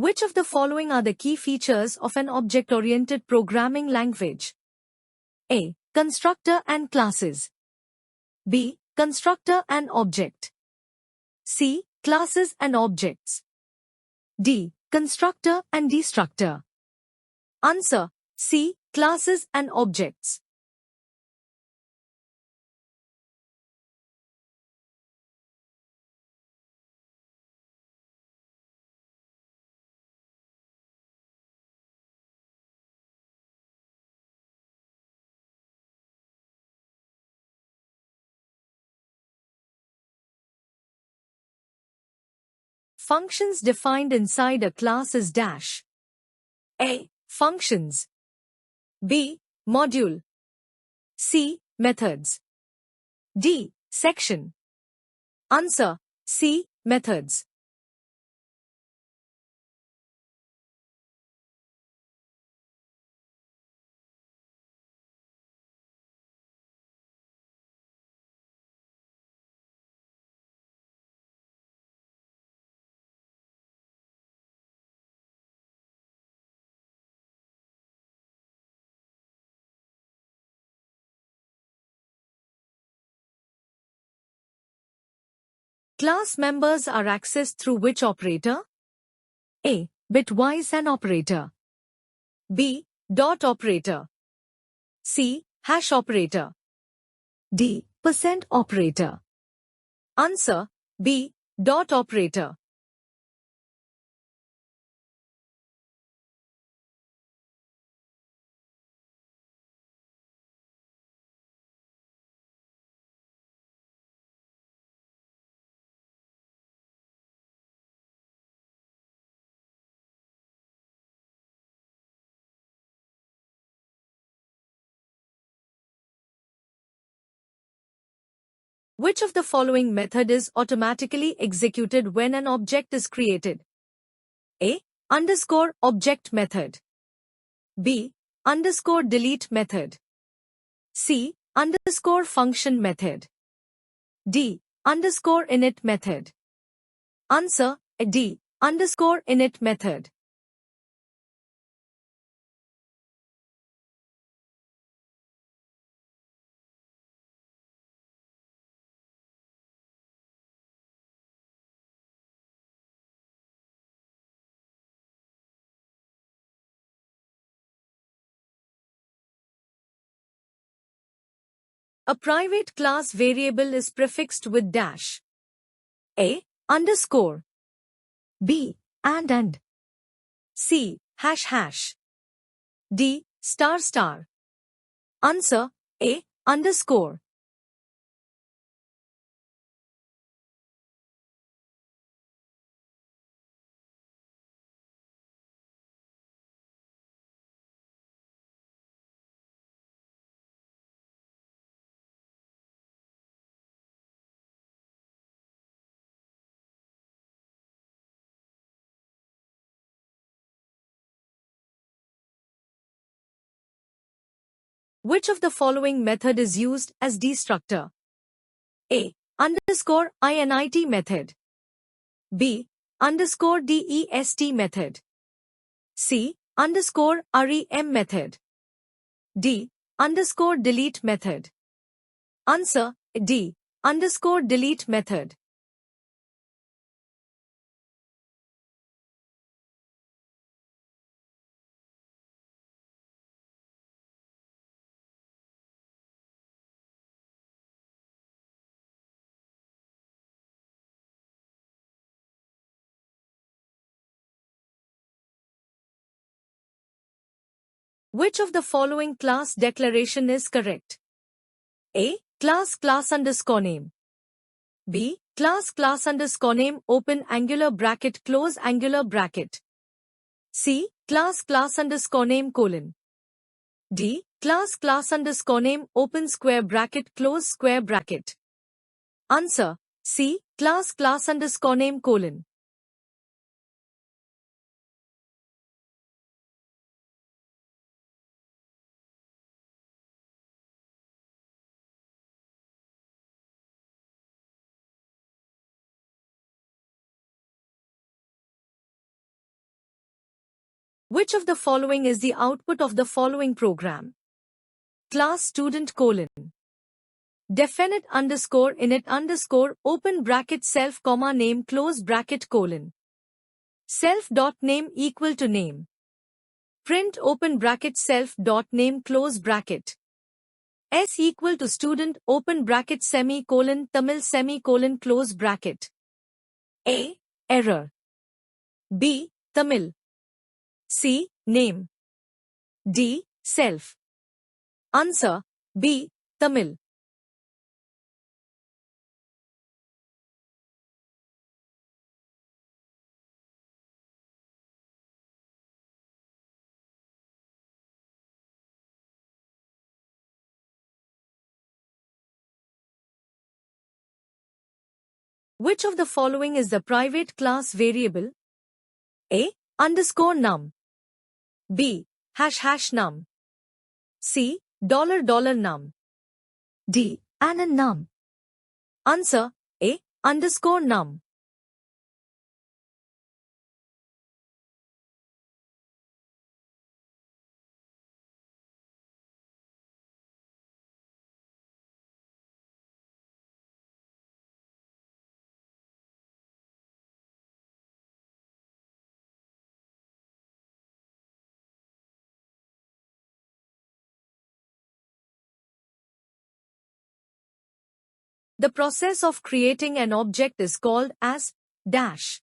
Which of the following are the key features of an object-oriented programming language? A. Constructor and classes. B. Constructor and object. C. Classes and objects. D. Constructor and destructor. Answer: C. Classes and objects. Functions defined inside a class is dash. A. Functions. B. Module. C. Methods. D. Section. Answer: C. Methods. Class members are accessed through which operator? A. Bitwise AND operator. B. Dot operator. C. Hash operator. D. Percent operator. Answer: B. Dot operator. Which of the following method is automatically executed when an object is created? A. Underscore object method. B. Underscore delete method. C. Underscore function method. D. Underscore init method. Answer: D. Underscore init method. A private class variable is prefixed with dash. A. Underscore. B. And. C. Hash. D. Star. Answer: A. Underscore. Which of the following method is used as destructor? A. Underscore init method. B. Underscore dest method. C. Underscore rem method. D. Underscore delete method. Answer: D. Underscore delete method. Which of the following class declaration is correct? A. Class underscore name. B. Class underscore name open angular bracket close angular bracket. C. Class underscore name colon. D. Class underscore name open square bracket close square bracket. Answer: C. Class underscore name colon. Which of the following is the output of the following program? Class student : definite underscore init underscore open bracket self comma name close bracket colon. Self dot name equal to name. Print open bracket self dot name close bracket. S equal to student open bracket semicolon Tamil semicolon close bracket. A. Error. B. Tamil. C. Name. D. Self. Answer: B. Tamil. Which of the following is the private class variable? A. Underscore num. B. Hash num. C. $num. D. Anon num. Answer: A. Underscore num. The process of creating an object is called as dash.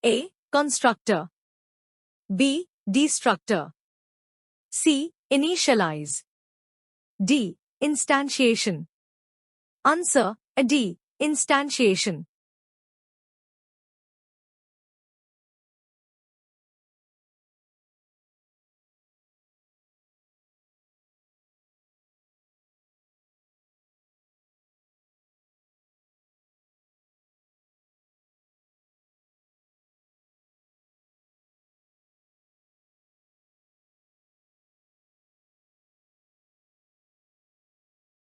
A. Constructor. B. Destructor. C. Initialize. D. Instantiation. Answer: D. Instantiation.